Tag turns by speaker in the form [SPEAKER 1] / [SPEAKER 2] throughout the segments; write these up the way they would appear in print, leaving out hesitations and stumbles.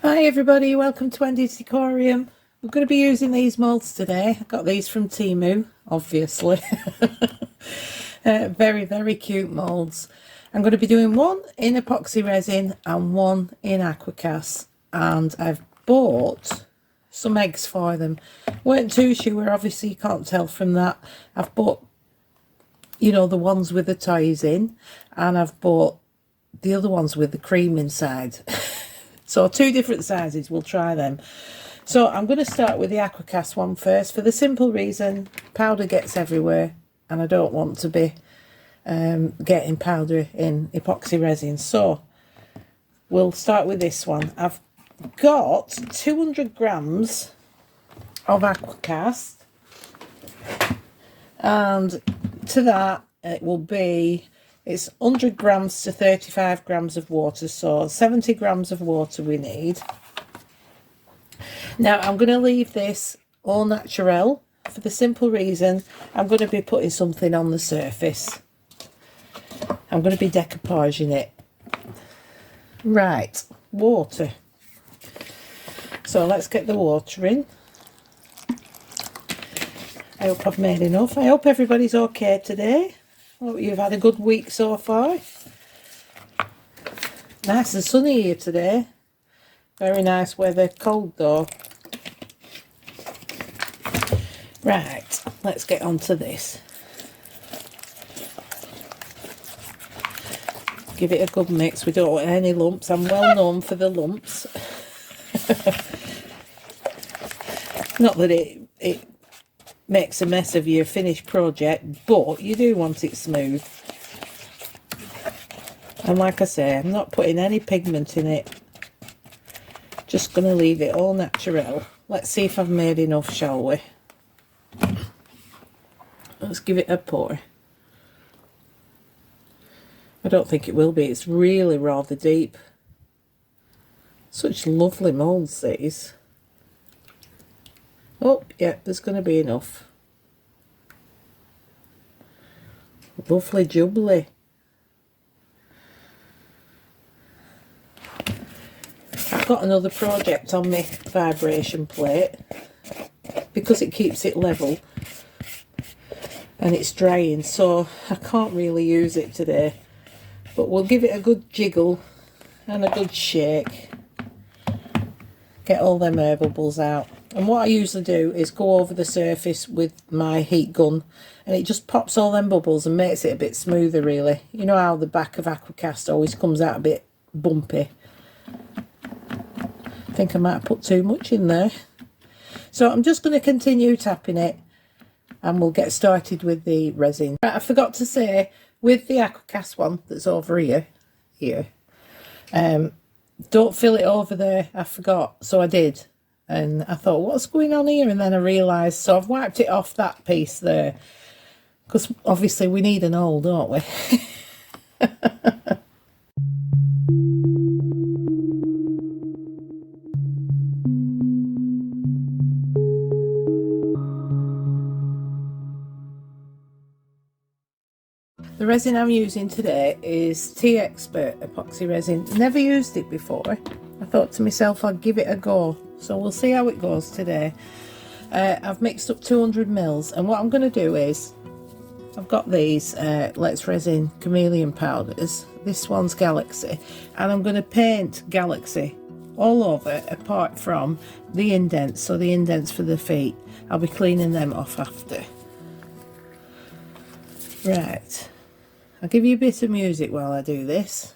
[SPEAKER 1] Hi everybody, welcome to Wendy's Decorium. We're going to be using these moulds today. I got these from Temu, obviously. Very cute moulds. I'm going to be doing one in epoxy resin and one in Aquacast. And I've bought some eggs for them. Weren't too sure, obviously you can't tell from that. I've bought, the ones with the toys in. And I've bought the other ones with the cream inside. So 2 different sizes, we'll try them. So I'm going to start with the Aquacast one first for the simple reason powder gets everywhere and I don't want to be getting powder in epoxy resin. So we'll start with this one. I've got 200 grams of Aquacast, and to that it will be, it's 100 grams to 35 grams of water, so 70 grams of water we need. Now I'm going to leave this au naturel for the simple reason I'm going to be putting something on the surface. I'm going to be decoupaging it. Right, water. So let's get the water in. I hope I've made enough. I hope everybody's okay today. Hope you've had a good week so far. Nice and sunny here today. Very nice weather. Cold though. Right, let's get on to this. Give it a good mix. We don't want any lumps. I'm well known for the lumps. Not that it makes a mess of your finished project, but you do want it smooth. And like I say, I'm not putting any pigment in it. Just going to leave it all natural. Let's see if I've made enough, shall we? Let's give it a pour. I don't think it will be. It's really rather deep. Such lovely moulds, these. Oh, yeah, there's going to be enough. Lovely jubbly. I've got another project on my vibration plate because it keeps it level and it's drying, so I can't really use it today. But we'll give it a good jiggle and a good shake. Get all them air bubbles out. And what I usually do is go over the surface with my heat gun and it just pops all them bubbles and makes it a bit smoother, really. You know how the back of Aquacast always comes out a bit bumpy. I think I might have put too much in there. So I'm just going to continue tapping it and we'll get started with the resin. Right, I forgot to say, with the Aquacast one that's over here, don't fill it over there. I forgot, so I did. And I thought, what's going on here? And then I realised, so I've wiped it off that piece there. Because obviously we need an hole, don't we? The resin I'm using today is Tea Expert epoxy resin. Never used it before. I thought to myself I'd give it a go. So we'll see how it goes today. I've mixed up 200 mils, and what I'm going to do is, I've got these Let's Resin chameleon powders. This one's Galaxy, and I'm going to paint Galaxy all over apart from the indents, so the indents for the feet. I'll be cleaning them off after. Right, I'll give you a bit of music while I do this.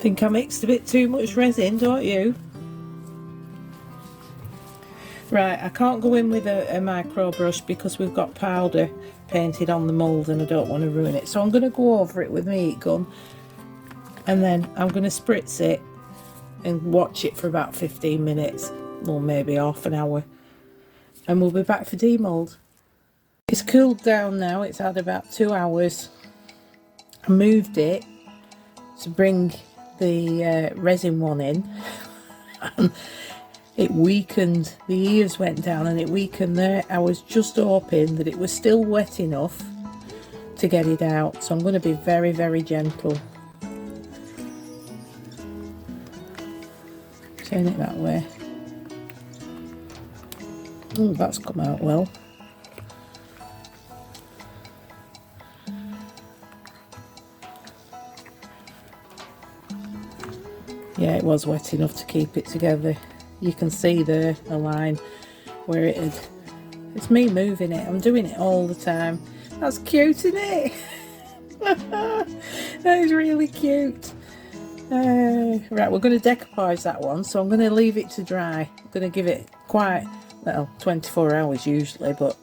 [SPEAKER 1] Think I mixed a bit too much resin, don't you? Right, I can't go in with a micro brush because we've got powder painted on the mould and I don't want to ruin it. So I'm going to go over it with my heat gun and then I'm going to spritz it and watch it for about 15 minutes, or maybe half an hour, and we'll be back for demould. It's cooled down now, it's had about 2 hours. I moved it to bring the resin one in and it weakened, the eaves went down and it weakened there. I was just hoping that it was still wet enough to get it out, so I'm going to be very, very gentle. Turn it that way. Oh, that's come out well. Yeah, it was wet enough to keep it together. You can see there a line where it had. It's me moving it. I'm doing it all the time. That's cute, isn't it? That is really cute. Right, we're going to decoupage that one, so I'm going to leave it to dry. I'm going to give it quite, well, 24 hours usually, but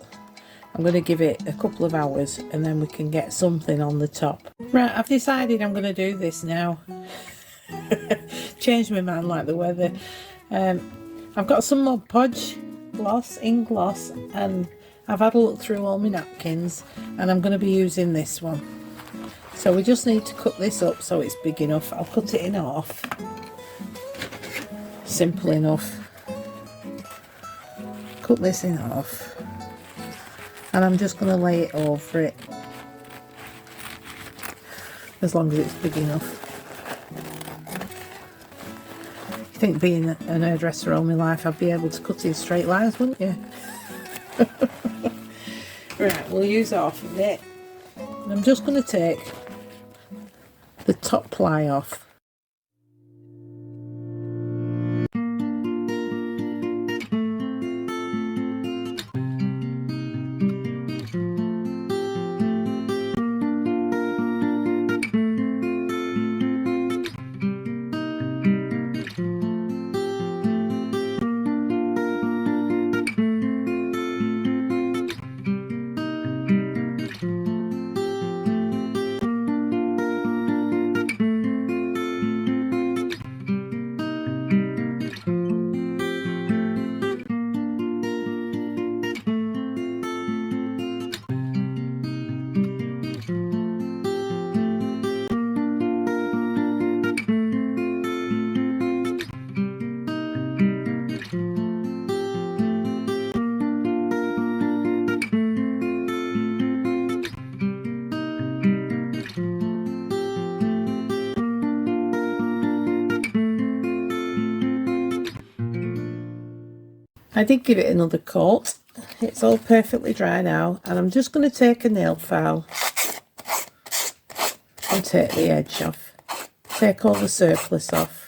[SPEAKER 1] I'm going to give it a couple of hours and then we can get something on the top. Right, I've decided I'm going to do this now. Change my mind like the weather. I've got some Mod Podge gloss in gloss and I've had a look through all my napkins and I'm going to be using this one. So we just need to cut this up so it's big enough. I'll cut it in half. Simple enough. Cut this in half. And I'm just going to lay it over it. As long as it's big enough. I think being an hairdresser all my life I'd be able to cut in straight lines, wouldn't you? Right, we'll use half of it. And I'm just going to take the top ply off. I did give it another coat. It's all perfectly dry now and I'm just going to take a nail file and take the edge off. Take all the surplus off.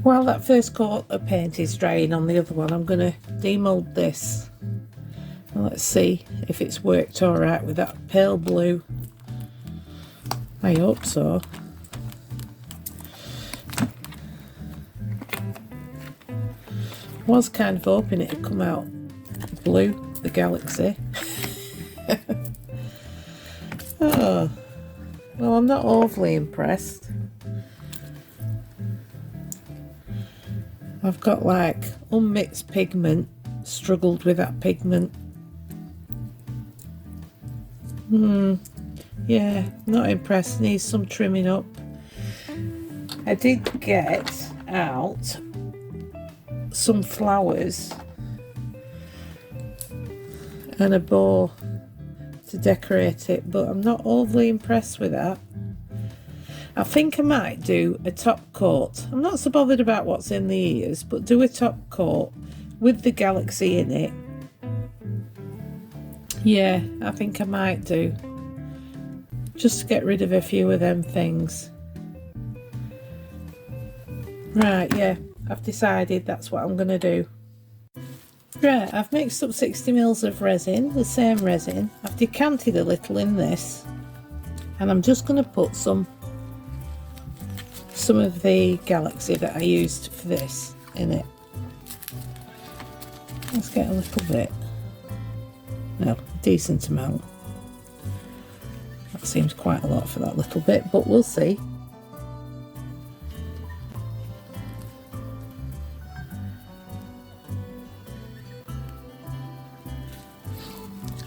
[SPEAKER 1] While that first coat of paint is drying on the other one, I'm going to demold this. And let's see if it's worked alright with that pale blue. I hope so. Was kind of hoping it'd come out blue, the galaxy. Oh, well, I'm not overly impressed. I've got like unmixed pigment, struggled with that pigment. Yeah, not impressed, needs some trimming up. I did get out some flowers and a bow to decorate it, but I'm not overly impressed with that. I think I might do a top coat. I'm not so bothered about what's in the ears, but do a top coat with the galaxy in it. Yeah, I think I might do. Just to get rid of a few of them things. Right, yeah, I've decided that's what I'm going to do. Right, I've mixed up 60 ml of resin, the same resin. I've decanted a little in this. And I'm just going to put some of the galaxy that I used for this in it. Let's get a little bit. No, a decent amount. That seems quite a lot for that little bit, but we'll see.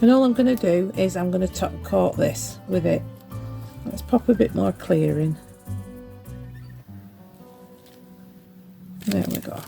[SPEAKER 1] And all I'm going to do is I'm going to top coat this with it. Let's pop a bit more clear in. There we go.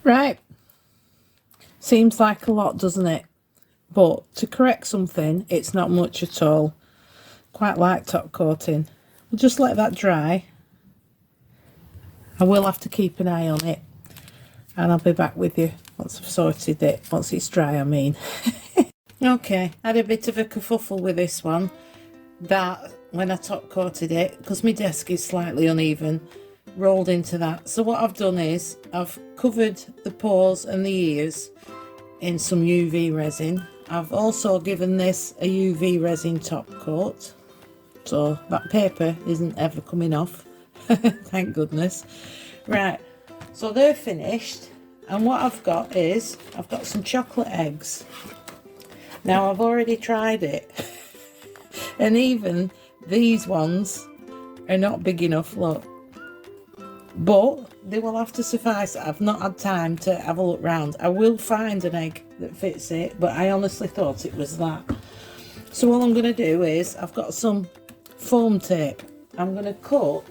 [SPEAKER 1] Right, seems like a lot, doesn't it? But to correct something, it's not much at all. Quite like top coating. We'll just let that dry. I will have to keep an eye on it, and I'll be back with you once I've sorted it, once it's dry I mean. Okay, I had a bit of a kerfuffle with this one, that when I top coated it, because my desk is slightly uneven, rolled into that. So what I've done is I've covered the paws and the ears in some UV resin. I've also given this a UV resin top coat, so that paper isn't ever coming off. Thank goodness. Right, so they're finished, and what I've got is I've got some chocolate eggs. Now I've already tried it and even these ones are not big enough, look. But they will have to suffice. I've not had time to have a look round. I will find an egg that fits it, but I honestly thought it was that. So all I'm going to do is, I've got some foam tape. I'm going to cut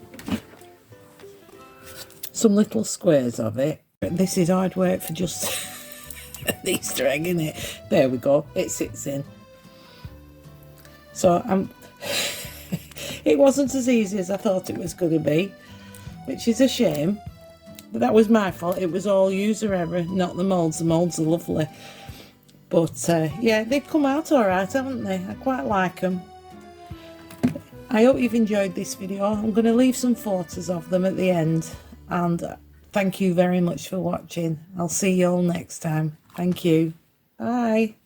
[SPEAKER 1] some little squares of it. This is hard work for just an Easter egg, isn't it? There we go. It sits in. So it wasn't as easy as I thought it was going to be, which is a shame, but that was my fault. It was all user error, not the moulds. The moulds are lovely, but yeah, they've come out all right, haven't they? I quite like them. I hope you've enjoyed this video. I'm going to leave some photos of them at the end, and thank you very much for watching. I'll see you all next time. Thank you. Bye.